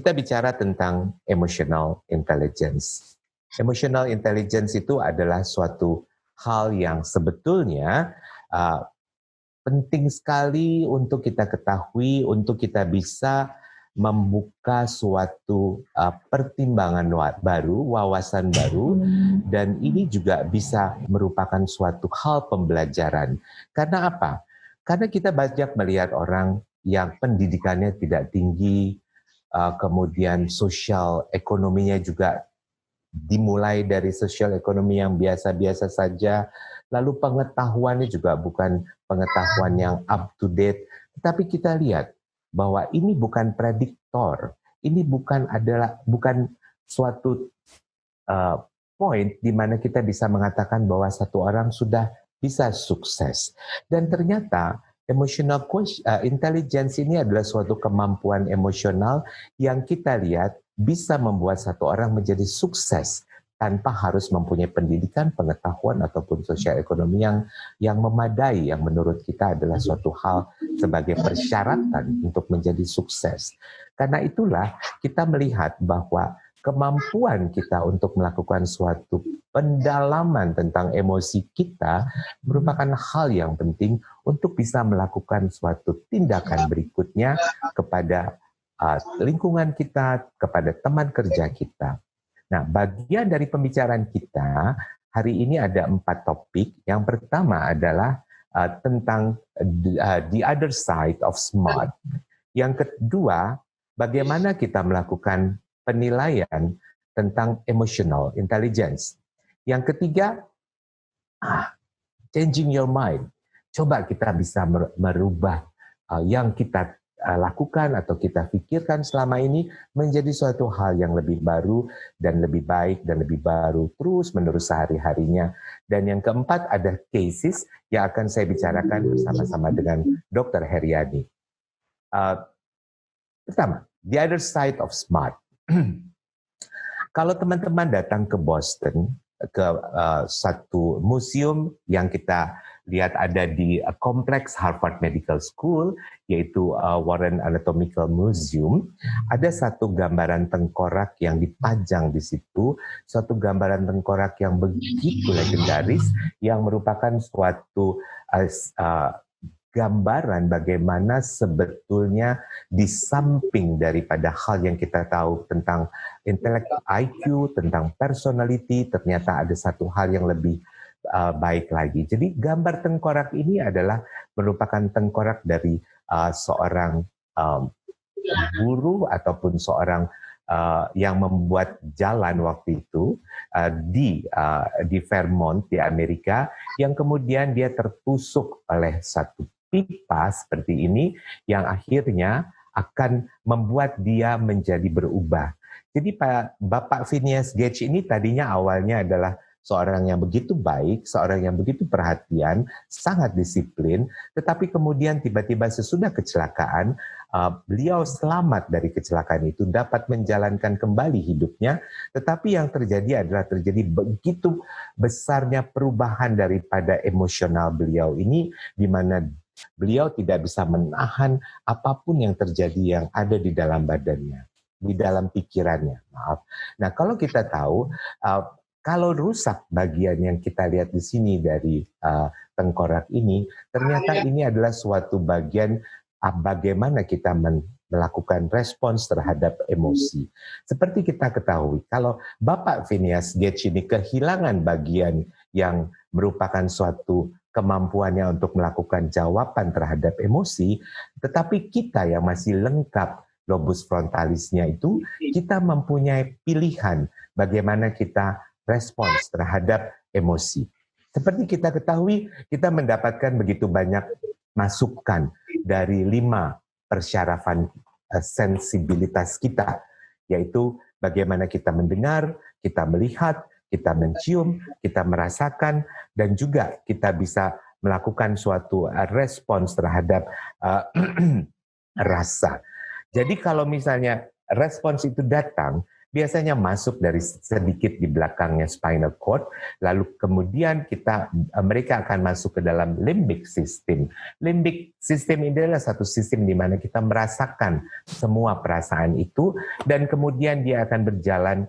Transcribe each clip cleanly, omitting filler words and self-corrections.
kita bicara tentang emotional intelligence. Emotional intelligence itu adalah suatu hal yang sebetulnya penting sekali untuk kita ketahui, untuk kita bisa membuka suatu pertimbangan baru, wawasan baru, dan ini juga bisa merupakan suatu hal pembelajaran. Karena apa? Karena kita banyak melihat orang yang pendidikannya tidak tinggi, kemudian sosial ekonominya juga dimulai dari sosial ekonomi yang biasa-biasa saja, lalu pengetahuannya juga bukan pengetahuan yang up to date, tetapi kita lihat bahwa ini bukan prediktor, ini bukan suatu point di mana kita bisa mengatakan bahwa satu orang sudah bisa sukses. Dan ternyata emotional intelligence ini adalah suatu kemampuan emosional yang kita lihat bisa membuat satu orang menjadi sukses tanpa harus mempunyai pendidikan, pengetahuan, ataupun sosial ekonomi yang memadai, yang menurut kita adalah suatu hal sebagai persyaratan untuk menjadi sukses. Karena itulah kita melihat bahwa kemampuan kita untuk melakukan suatu pendalaman tentang emosi kita merupakan hal yang penting untuk bisa melakukan suatu tindakan berikutnya kepada lingkungan kita, kepada teman kerja kita. Nah, bagian dari pembicaraan kita hari ini ada 4 topik. Yang pertama adalah tentang the other side of smart. Yang kedua, bagaimana kita melakukan penilaian tentang emotional intelligence. Yang ketiga, changing your mind. Coba kita bisa merubah yang kita lakukan atau kita pikirkan selama ini menjadi suatu hal yang lebih baru dan lebih baik dan lebih baru terus-menerus sehari-harinya. Dan yang keempat ada cases yang akan saya bicarakan bersama-sama dengan Dr. Heriani. Pertama, the other side of smart. Kalau teman-teman datang ke Boston, ke satu museum yang kita lihat ada di kompleks Harvard Medical School, yaitu Warren Anatomical Museum, ada satu gambaran tengkorak yang dipajang di situ, suatu gambaran tengkorak yang begitu legendaris, yang merupakan suatu gambaran bagaimana sebetulnya di samping daripada hal yang kita tahu tentang intellectual IQ, tentang personality, ternyata ada satu hal yang lebih baik lagi. Jadi gambar tengkorak ini adalah merupakan tengkorak dari seorang guru ataupun seorang yang membuat jalan waktu itu di Vermont di Amerika, yang kemudian dia tertusuk oleh satu pipa seperti ini yang akhirnya akan membuat dia menjadi berubah. Jadi Bapak Phineas Gage ini tadinya awalnya adalah seorang yang begitu baik, seorang yang begitu perhatian, sangat disiplin, tetapi kemudian tiba-tiba sesudah kecelakaan, beliau selamat dari kecelakaan itu, dapat menjalankan kembali hidupnya, tetapi yang terjadi adalah terjadi begitu besarnya perubahan daripada emosional beliau ini, di mana beliau tidak bisa menahan apapun yang terjadi yang ada di dalam badannya, di dalam pikirannya. Maaf. Nah, kalau kita tahu, kalau rusak bagian yang kita lihat di sini dari tengkorak ini, ternyata ini adalah suatu bagian bagaimana kita melakukan respons terhadap emosi. Seperti kita ketahui, kalau Bapak Phineas Gage ini kehilangan bagian yang merupakan suatu kemampuannya untuk melakukan jawaban terhadap emosi, tetapi kita yang masih lengkap lobus frontalisnya itu, kita mempunyai pilihan bagaimana kita respons terhadap emosi. Seperti kita ketahui, kita mendapatkan begitu banyak masukan dari 5 persyarafan sensibilitas kita, yaitu bagaimana kita mendengar, kita melihat, kita mencium, kita merasakan, dan juga kita bisa melakukan suatu respons terhadap rasa. Jadi kalau misalnya respons itu datang, biasanya masuk dari sedikit di belakangnya spinal cord, lalu kemudian mereka akan masuk ke dalam limbic system. Limbic system ini adalah satu sistem di mana kita merasakan semua perasaan itu, dan kemudian dia akan berjalan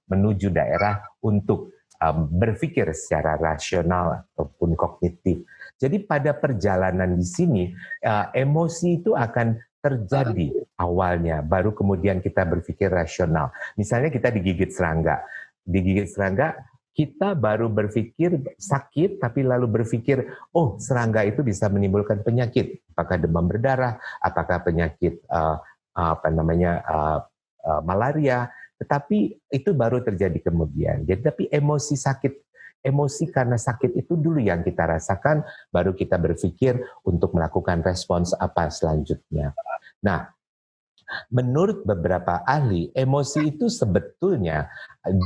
menuju daerah untuk berpikir secara rasional ataupun kognitif. Jadi pada perjalanan di sini, emosi itu akan terjadi awalnya, baru kemudian kita berpikir rasional. Misalnya kita digigit serangga. Digigit serangga, kita baru berpikir sakit, tapi lalu berpikir, oh serangga itu bisa menimbulkan penyakit. Apakah demam berdarah, apakah penyakit malaria, tetapi itu baru terjadi kemudian. Jadi tapi emosi karena sakit itu dulu yang kita rasakan, baru kita berpikir untuk melakukan respons apa selanjutnya. Nah, menurut beberapa ahli, emosi itu sebetulnya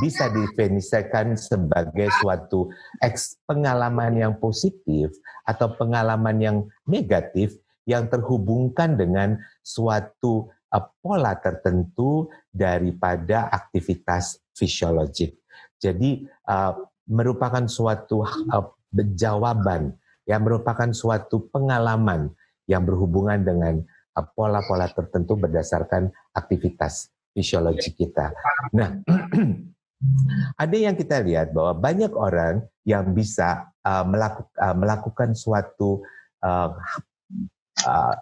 bisa didefinisikan sebagai suatu pengalaman yang positif atau pengalaman yang negatif yang terhubungkan dengan suatu pola tertentu daripada aktivitas fisiologik. Jadi merupakan suatu jawaban, yang merupakan suatu pengalaman yang berhubungan dengan pola-pola tertentu berdasarkan aktivitas fisiologi kita. Nah, ada yang kita lihat bahwa banyak orang yang bisa melakukan suatu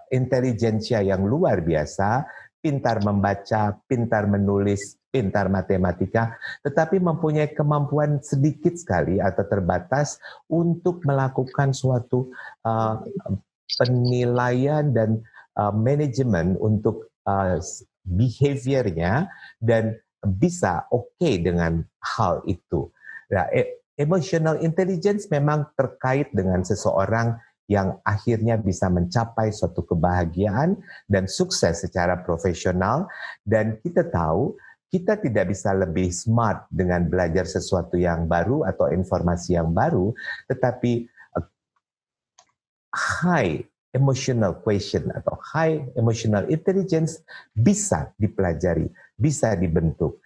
intelijensia yang luar biasa, pintar membaca, pintar menulis, pintar matematika, tetapi mempunyai kemampuan sedikit sekali atau terbatas untuk melakukan suatu penilaian dan manajemen untuk behaviornya dan bisa oke dengan hal itu. Nah, emotional intelligence memang terkait dengan seseorang yang akhirnya bisa mencapai suatu kebahagiaan dan sukses secara profesional, dan kita tahu kita tidak bisa lebih smart dengan belajar sesuatu yang baru atau informasi yang baru, tetapi high emotional quotient atau high emotional intelligence bisa dipelajari, bisa dibentuk.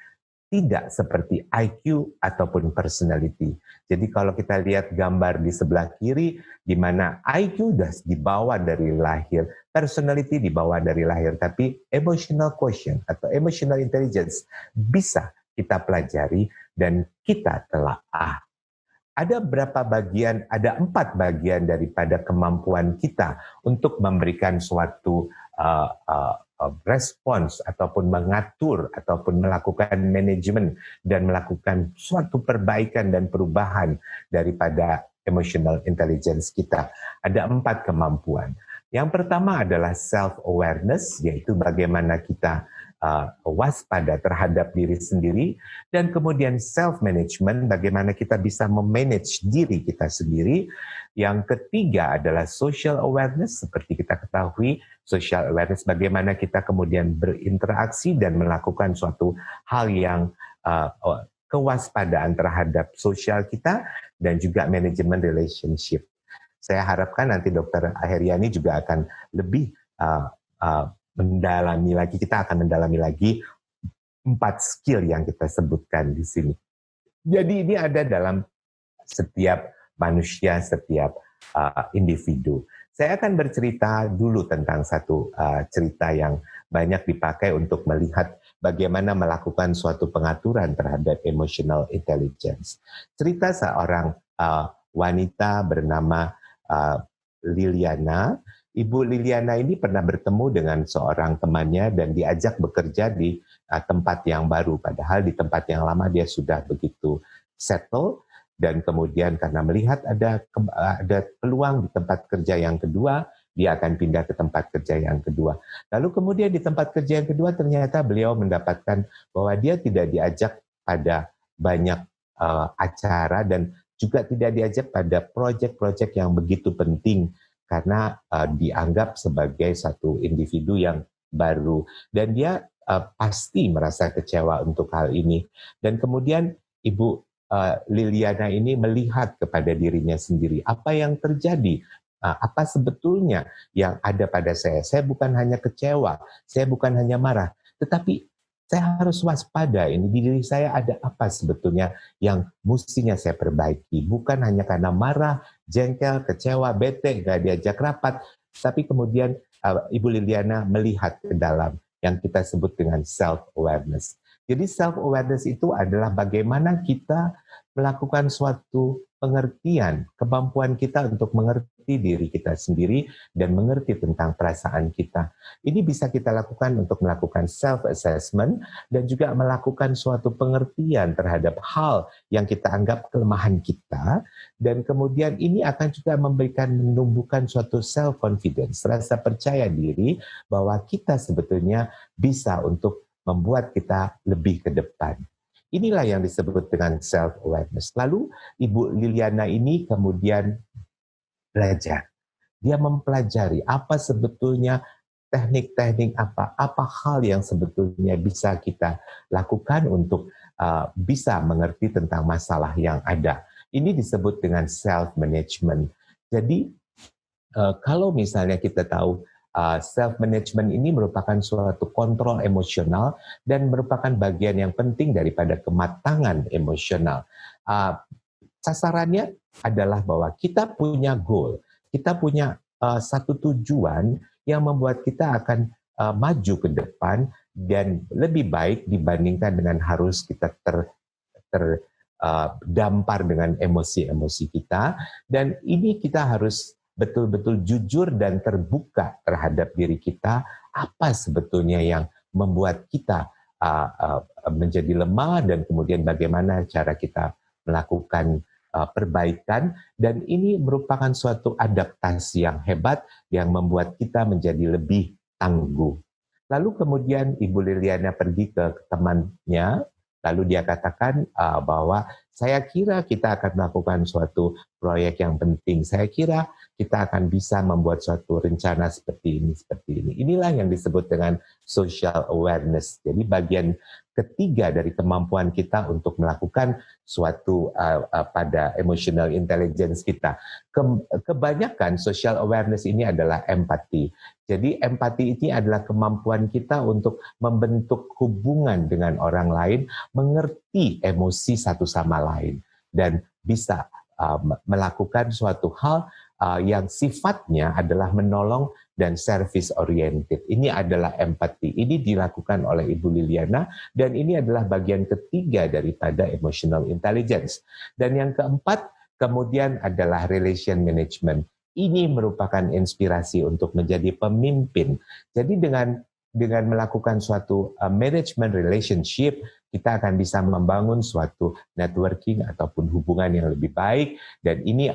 Tidak seperti IQ ataupun personality. Jadi kalau kita lihat gambar di sebelah kiri, di mana IQ sudah dibawa dari lahir, personality dibawa dari lahir, tapi emotional quotient atau emotional intelligence bisa kita pelajari dan kita telaah. Ada berapa bagian? Ada 4 bagian daripada kemampuan kita untuk memberikan suatu respons ataupun mengatur ataupun melakukan manajemen dan melakukan suatu perbaikan dan perubahan daripada emotional intelligence kita. Ada 4 kemampuan. Yang pertama adalah self-awareness, yaitu bagaimana kita waspada terhadap diri sendiri, dan kemudian self-management, bagaimana kita bisa memanage diri kita sendiri. Yang ketiga adalah social awareness, seperti kita ketahui, social awareness bagaimana kita kemudian berinteraksi dan melakukan suatu hal yang kewaspadaan terhadap sosial kita, dan juga manajemen relationship. Saya harapkan nanti Dr. Heriani juga akan lebih mendalami lagi, kita akan mendalami lagi 4 skill yang kita sebutkan di sini. Jadi ini ada dalam setiap manusia, setiap individu. Saya akan bercerita dulu tentang satu cerita yang banyak dipakai untuk melihat bagaimana melakukan suatu pengaturan terhadap emotional intelligence. Cerita seorang wanita bernama Liliana. Ibu Liliana ini pernah bertemu dengan seorang temannya dan diajak bekerja di tempat yang baru. Padahal di tempat yang lama dia sudah begitu settle, dan kemudian karena melihat ada peluang di tempat kerja yang kedua, dia akan pindah ke tempat kerja yang kedua. Lalu kemudian di tempat kerja yang kedua ternyata beliau mendapatkan bahwa dia tidak diajak pada banyak acara dan juga tidak diajak pada proyek-proyek yang begitu penting, karena dianggap sebagai satu individu yang baru, dan dia pasti merasa kecewa untuk hal ini. Dan kemudian Ibu Liliana ini melihat kepada dirinya sendiri, apa yang terjadi, apa sebetulnya yang ada pada saya. Saya bukan hanya kecewa, saya bukan hanya marah, tetapi saya harus waspada ini di diri saya ada apa sebetulnya yang mestinya saya perbaiki. Bukan hanya karena marah, jengkel, kecewa, bete, gak diajak rapat, tapi kemudian Ibu Liliana melihat ke dalam yang kita sebut dengan self-awareness. Jadi self-awareness itu adalah bagaimana kita melakukan suatu pengertian, kemampuan kita untuk mengerti diri kita sendiri dan mengerti tentang perasaan kita. Ini bisa kita lakukan untuk melakukan self-assessment dan juga melakukan suatu pengertian terhadap hal yang kita anggap kelemahan kita, dan kemudian ini akan juga menumbuhkan suatu self-confidence, rasa percaya diri bahwa kita sebetulnya bisa untuk membuat kita lebih ke depan. Inilah yang disebut dengan self-awareness. Lalu Ibu Liliana ini kemudian belajar. Dia mempelajari apa sebetulnya teknik-teknik apa hal yang sebetulnya bisa kita lakukan untuk bisa mengerti tentang masalah yang ada. Ini disebut dengan self-management. Jadi kalau misalnya kita tahu self-management ini merupakan suatu kontrol emosional dan merupakan bagian yang penting daripada kematangan emosional. Sasarannya adalah bahwa kita punya goal, kita punya satu tujuan yang membuat kita akan maju ke depan dan lebih baik dibandingkan dengan harus kita terdampar dengan emosi-emosi kita. Dan ini kita harus betul-betul jujur dan terbuka terhadap diri kita, apa sebetulnya yang membuat kita menjadi lemah dan kemudian bagaimana cara kita melakukan perbaikan, dan ini merupakan suatu adaptasi yang hebat yang membuat kita menjadi lebih tangguh. Lalu kemudian Ibu Liliana pergi ke temannya, lalu dia katakan bahwa saya kira kita akan melakukan suatu proyek yang penting. Saya kira kita akan bisa membuat suatu rencana seperti ini, seperti ini. Inilah yang disebut dengan social awareness. Jadi bagian ketiga dari kemampuan kita untuk melakukan suatu pada emotional intelligence kita. Kebanyakan social awareness ini adalah empati. Jadi empati ini adalah kemampuan kita untuk membentuk hubungan dengan orang lain, mengerti emosi satu sama lain, dan bisa melakukan suatu hal yang sifatnya adalah menolong dan service oriented. Ini adalah empati. Ini dilakukan oleh Ibu Liliana dan ini adalah bagian ketiga daripada emotional intelligence. Dan yang keempat kemudian adalah relation management. Ini merupakan inspirasi untuk menjadi pemimpin. Jadi dengan melakukan suatu management relationship, kita akan bisa membangun suatu networking ataupun hubungan yang lebih baik, dan ini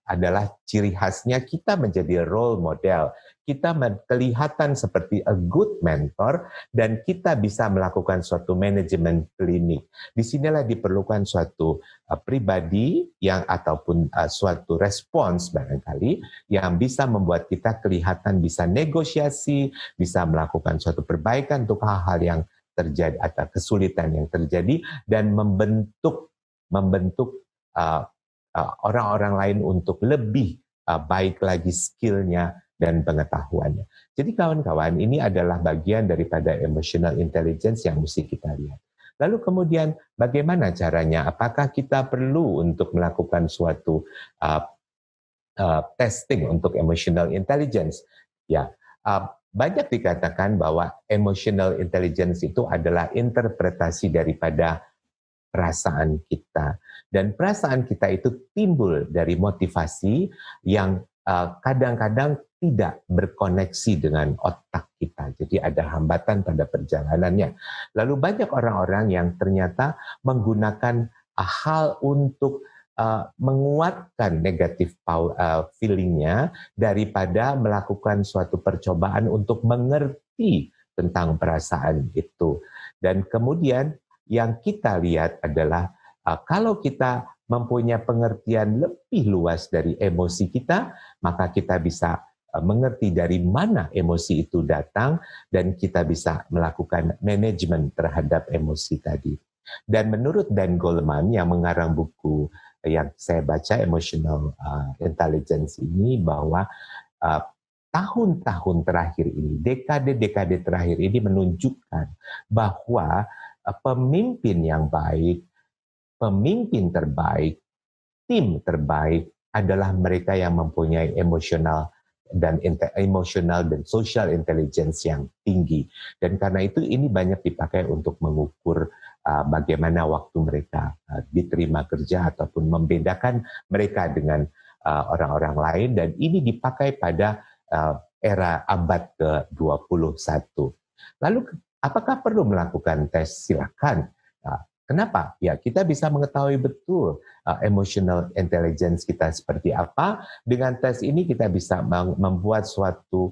adalah ciri khasnya kita menjadi role model. Kita kelihatan seperti a good mentor dan kita bisa melakukan suatu manajemen klinik. Di sinilah diperlukan suatu pribadi yang ataupun suatu respons barangkali yang bisa membuat kita kelihatan bisa negosiasi, bisa melakukan suatu perbaikan untuk hal-hal yang terjadi atau kesulitan yang terjadi dan membentuk orang-orang lain untuk lebih baik lagi skillnya dan pengetahuannya. Jadi kawan-kawan, ini adalah bagian daripada emotional intelligence yang mesti kita lihat. Lalu kemudian bagaimana caranya? Apakah kita perlu untuk melakukan suatu testing untuk emotional intelligence? Ya, banyak dikatakan bahwa emotional intelligence itu adalah interpretasi daripada perasaan kita. Dan perasaan kita itu timbul dari motivasi yang kadang-kadang tidak berkoneksi dengan otak kita. Jadi ada hambatan pada perjalanannya. Lalu banyak orang-orang yang ternyata menggunakan hal untuk menguatkan negatif feelingnya daripada melakukan suatu percobaan untuk mengerti tentang perasaan itu. Dan kemudian yang kita lihat adalah kalau kita mempunyai pengertian lebih luas dari emosi kita, maka kita bisa mengerti dari mana emosi itu datang dan kita bisa melakukan manajemen terhadap emosi tadi. Dan menurut Dan Goleman yang mengarang buku yang saya baca, Emotional Intelligence ini, bahwa tahun-tahun terakhir ini, dekade-dekade terakhir ini menunjukkan bahwa pemimpin yang baik, pemimpin terbaik, tim terbaik adalah mereka yang mempunyai emosional dan social intelligence yang tinggi. Dan karena itu ini banyak dipakai untuk mengukur bagaimana waktu mereka diterima kerja ataupun membedakan mereka dengan orang-orang lain, dan ini dipakai pada era abad ke-21. Lalu apakah perlu melakukan tes? Silakan. Kenapa? Ya, kita bisa mengetahui betul emotional intelligence kita seperti apa. Dengan tes ini kita bisa membuat suatu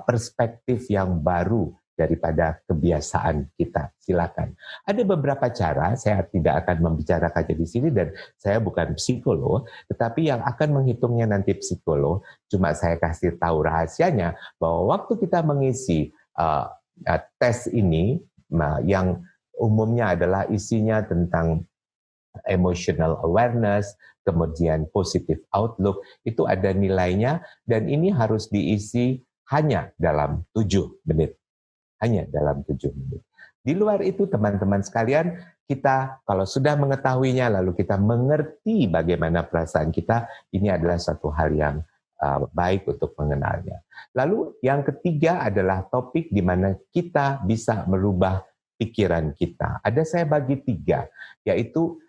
perspektif yang baru daripada kebiasaan kita. Silakan. Ada beberapa cara, saya tidak akan membicarakannya di sini dan saya bukan psikolog, tetapi yang akan menghitungnya nanti psikolog. Cuma saya kasih tahu rahasianya bahwa waktu kita mengisi tes ini yang umumnya adalah isinya tentang emotional awareness, kemudian positive outlook, itu ada nilainya dan ini harus diisi hanya dalam 7 menit. Hanya dalam 7 menit. Di luar itu teman-teman sekalian, kita kalau sudah mengetahuinya lalu kita mengerti bagaimana perasaan kita, ini adalah satu hal yang baik untuk mengenalnya. Lalu yang ketiga adalah topik di mana kita bisa merubah pikiran kita. Ada saya bagi 3, yaitu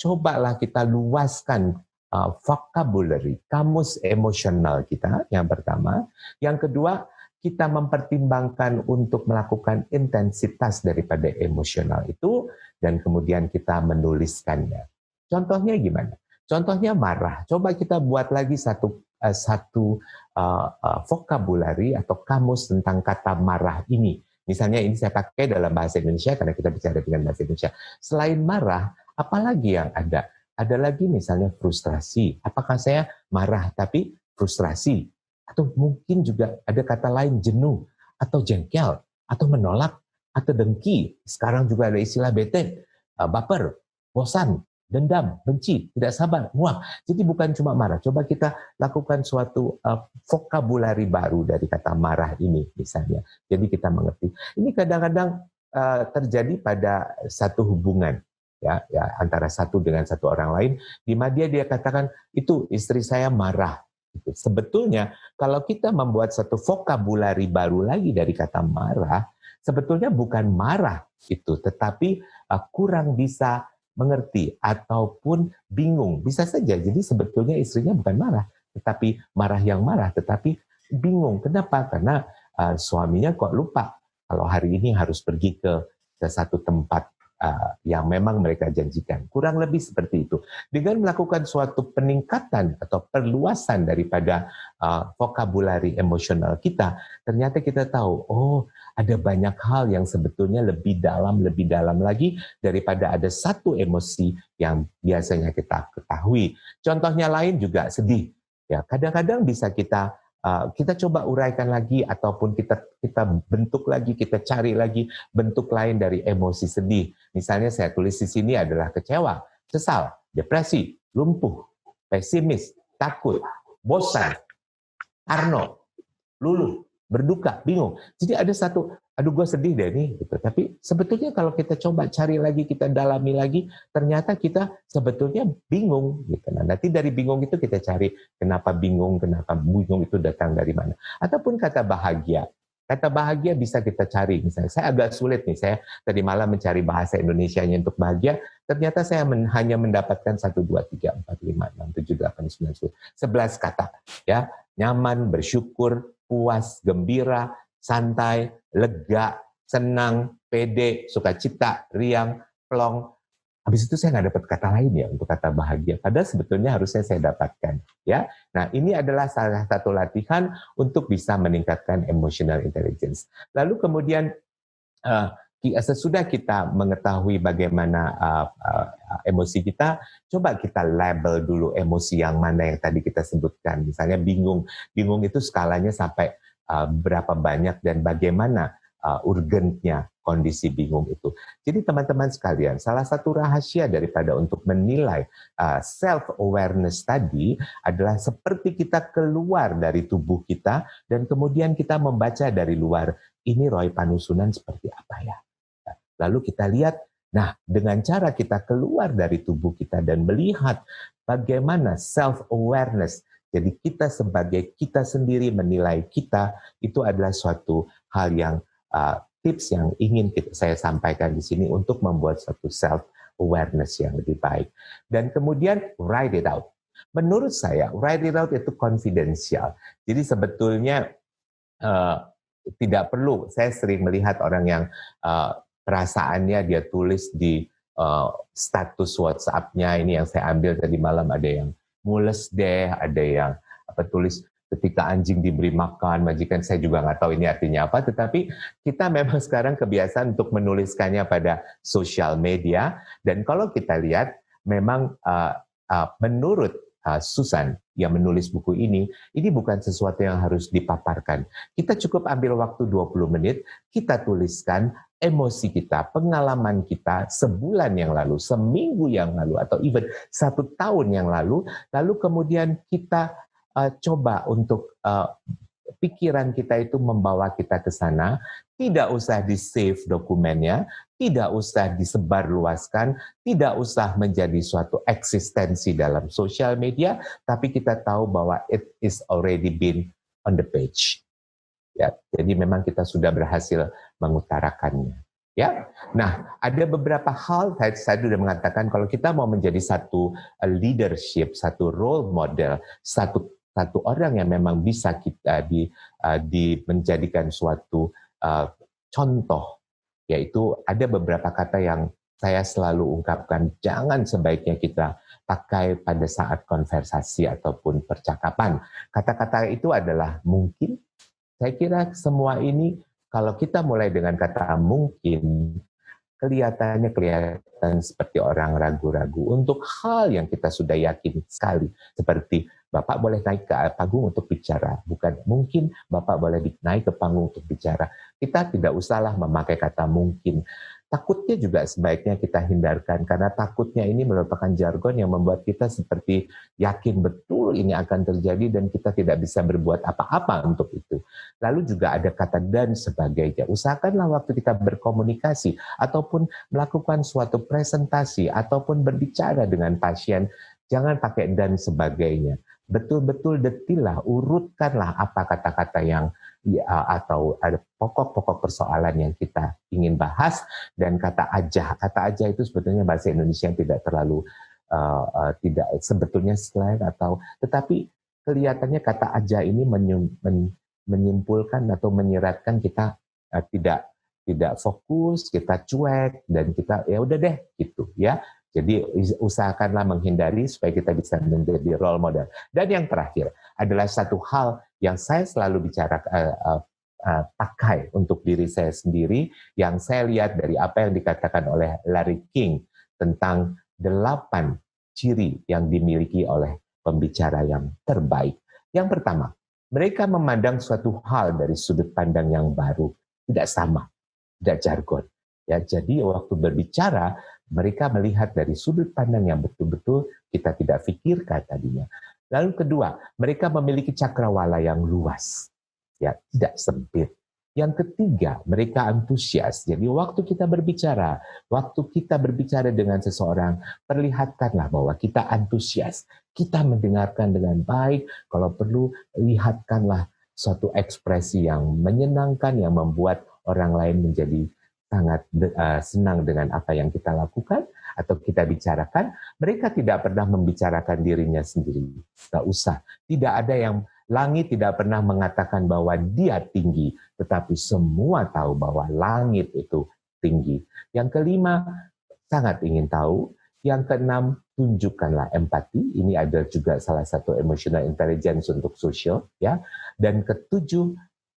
cobalah kita luaskan vocabulary, kamus emosional kita, yang pertama. Yang kedua, kita mempertimbangkan untuk melakukan intensitas daripada emosional itu, dan kemudian kita menuliskannya. Contohnya gimana? Contohnya marah. Coba kita buat lagi satu vocabulary atau kamus tentang kata marah ini. Misalnya ini saya pakai dalam bahasa Indonesia karena kita bicara dengan bahasa Indonesia. Selain marah, apalagi yang ada? Ada lagi misalnya frustrasi. Apakah saya marah tapi frustrasi? Atau mungkin juga ada kata lain jenuh, atau jengkel, atau menolak, atau dengki. Sekarang juga ada istilah bete, baper, bosan, dendam, benci, tidak sabar, muak. Jadi bukan cuma marah. Coba kita lakukan suatu vocabulary baru dari kata marah ini misalnya. Jadi kita mengerti. Ini kadang-kadang terjadi pada satu hubungan. Ya, antara satu dengan satu orang lain, di mana dia katakan, itu istri saya marah. Sebetulnya kalau kita membuat satu vocabulary baru lagi dari kata marah, sebetulnya bukan marah itu, tetapi kurang bisa mengerti ataupun bingung. Bisa saja, jadi sebetulnya istrinya bukan marah, tetapi marah yang marah, tetapi bingung. Kenapa? Karena suaminya kok lupa kalau hari ini harus pergi ke satu tempat yang memang mereka janjikan. Kurang lebih seperti itu. Dengan melakukan suatu peningkatan atau perluasan daripada vocabulary emosional kita, ternyata kita tahu, oh ada banyak hal yang sebetulnya lebih dalam lagi daripada ada satu emosi yang biasanya kita ketahui. Contohnya lain juga sedih. Ya, kadang-kadang bisa kita coba uraikan lagi ataupun kita bentuk lagi, kita cari lagi bentuk lain dari emosi sedih. Misalnya saya tulis di sini adalah kecewa, sesal, depresi, lumpuh, pesimis, takut, bosan, parno, luluh, berduka, bingung. Jadi ada satu, aduh gue sedih deh nih, gitu. Tapi sebetulnya kalau kita coba cari lagi, kita dalami lagi, ternyata kita sebetulnya bingung. Gitu. Nah, nanti dari bingung itu kita cari kenapa bingung itu datang dari mana. Ataupun kata bahagia. Kata bahagia bisa kita cari. Misalnya saya agak sulit nih, saya tadi malam mencari bahasa Indonesianya untuk bahagia, ternyata saya hanya mendapatkan 1, 2, 3, 4, 5, 6, 7, 8, 9, 10, 11 kata. Ya, nyaman, bersyukur, puas, gembira, santai, lega, senang, pede, sukacita, riang, plong. Habis itu saya nggak dapat kata lain ya untuk kata bahagia. Padahal sebetulnya harusnya saya dapatkan. Ya, nah ini adalah salah satu latihan untuk bisa meningkatkan emotional intelligence. Lalu kemudian sesudah kita mengetahui bagaimana emosi kita, coba kita label dulu emosi yang mana yang tadi kita sebutkan. Misalnya bingung. Bingung itu skalanya sampai berapa banyak dan bagaimana urgentnya kondisi bingung itu. Jadi teman-teman sekalian, salah satu rahasia daripada untuk menilai self-awareness tadi adalah seperti kita keluar dari tubuh kita dan kemudian kita membaca dari luar, ini Roy Panusunan seperti apa ya? Lalu kita lihat, nah dengan cara kita keluar dari tubuh kita dan melihat bagaimana self-awareness, jadi kita sebagai kita sendiri menilai kita, itu adalah suatu hal yang tips yang ingin saya sampaikan di sini untuk membuat suatu self-awareness yang lebih baik. Dan kemudian write it out. Menurut saya, write it out itu confidential. Jadi sebetulnya tidak perlu, saya sering melihat orang yang perasaannya dia tulis di status WhatsApp-nya, ini yang saya ambil tadi malam, ada yang mules deh, ada yang tulis ketika anjing diberi makan, majikan, saya juga nggak tahu ini artinya apa, tetapi kita memang sekarang kebiasaan untuk menuliskannya pada sosial media, dan kalau kita lihat, memang menurut Susan yang menulis buku ini bukan sesuatu yang harus dipaparkan. Kita cukup ambil waktu 20 menit, kita tuliskan emosi kita, pengalaman kita sebulan yang lalu, seminggu yang lalu, atau even 1 tahun yang lalu kemudian kita coba untuk pikiran kita itu membawa kita ke sana, tidak usah di-save dokumennya, tidak usah disebarluaskan, tidak usah menjadi suatu eksistensi dalam sosial media, tapi kita tahu bahwa it is already been on the page. Ya, jadi memang kita sudah berhasil mengutarakannya. Ya, nah ada beberapa hal saya sudah mengatakan kalau kita mau menjadi satu leadership, satu role model, satu orang yang memang bisa kita menjadikan suatu contoh, yaitu ada beberapa kata yang saya selalu ungkapkan, jangan sebaiknya kita pakai pada saat konversasi ataupun percakapan. Kata-kata itu adalah mungkin. Saya kira semua ini kalau kita mulai dengan kata mungkin, kelihatan seperti orang ragu-ragu untuk hal yang kita sudah yakin sekali, seperti Bapak boleh naik ke panggung untuk bicara, bukan mungkin Bapak boleh naik ke panggung untuk bicara. Kita tidak usahlah memakai kata mungkin. Takutnya juga sebaiknya kita hindarkan, karena takutnya ini merupakan jargon yang membuat kita seperti yakin betul ini akan terjadi dan kita tidak bisa berbuat apa-apa untuk itu. Lalu juga ada kata dan sebagainya. Usahakanlah waktu kita berkomunikasi ataupun melakukan suatu presentasi ataupun berbicara dengan pasien, jangan pakai dan sebagainya. Betul-betul detillah, urutkanlah apa kata-kata yang atau ada pokok-pokok persoalan yang kita ingin bahas, dan kata aja itu sebetulnya bahasa Indonesia yang tidak terlalu tidak sebetulnya slang atau, tetapi kelihatannya kata aja ini menyimpulkan atau menyiratkan kita tidak fokus, kita cuek, dan kita ya udah deh gitu ya. Jadi usahakanlah menghindari supaya kita bisa menjadi role model. Dan yang terakhir adalah satu hal yang saya selalu pakai untuk diri saya sendiri, yang saya lihat dari apa yang dikatakan oleh Larry King tentang 8 ciri yang dimiliki oleh pembicara yang terbaik. Yang pertama, mereka memandang suatu hal dari sudut pandang yang baru, tidak sama, tidak jargon. Ya, jadi waktu berbicara, mereka melihat dari sudut pandang yang betul-betul kita tidak pikirkan tadinya. Lalu kedua, mereka memiliki cakrawala yang luas, ya, tidak sempit. Yang ketiga, mereka antusias. Jadi waktu kita berbicara dengan seseorang, perlihatkanlah bahwa kita antusias. Kita mendengarkan dengan baik, kalau perlu lihatkanlah suatu ekspresi yang menyenangkan, yang membuat orang lain menjadi sangat senang dengan apa yang kita lakukan atau kita bicarakan. Mereka tidak pernah membicarakan dirinya sendiri. Tidak usah. Tidak ada yang, langit tidak pernah mengatakan bahwa dia tinggi, tetapi semua tahu bahwa langit itu tinggi. Yang kelima, sangat ingin tahu. Yang keenam, tunjukkanlah empati. Ini ada juga salah satu emotional intelligence untuk sosial, ya. Dan ketujuh,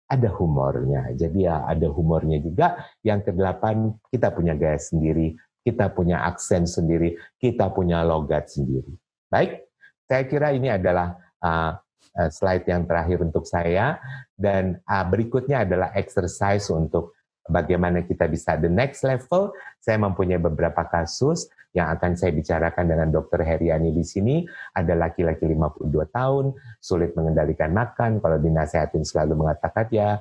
ada humornya. Jadi ya ada humornya juga. Yang kedelapan, kita punya gaya sendiri, kita punya aksen sendiri, kita punya logat sendiri. Baik, saya kira ini adalah slide yang terakhir untuk saya. Dan berikutnya adalah exercise untuk bagaimana kita bisa the next level, saya mempunyai beberapa kasus yang akan saya bicarakan dengan Dr. Heriani di sini. Ada laki-laki 52 tahun, sulit mengendalikan makan, kalau dinasehatin selalu mengatakan ya.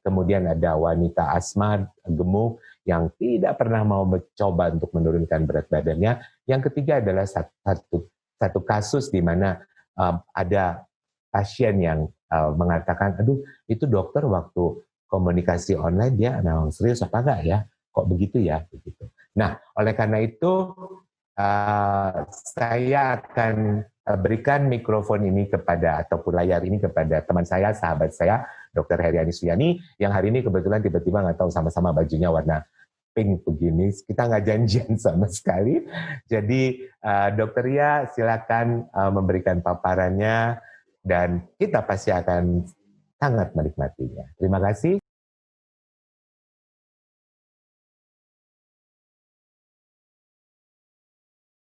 Kemudian ada wanita asma, gemuk, yang tidak pernah mau mencoba untuk menurunkan berat badannya. Yang ketiga adalah satu kasus di mana ada pasien yang mengatakan, aduh itu dokter waktu komunikasi online dia memang serius apa enggak ya? Kok begitu ya? Begitu. Nah, oleh karena itu saya akan berikan mikrofon ini kepada ataupun layar ini kepada teman saya, sahabat saya, Dr. Heriani Suyani, yang hari ini kebetulan tiba-tiba nggak tahu sama-sama bajunya warna pink begini. Kita nggak janjian sama sekali. Jadi Dokter Ria silakan memberikan paparannya dan kita pasti akan sangat menikmatinya. Terima kasih.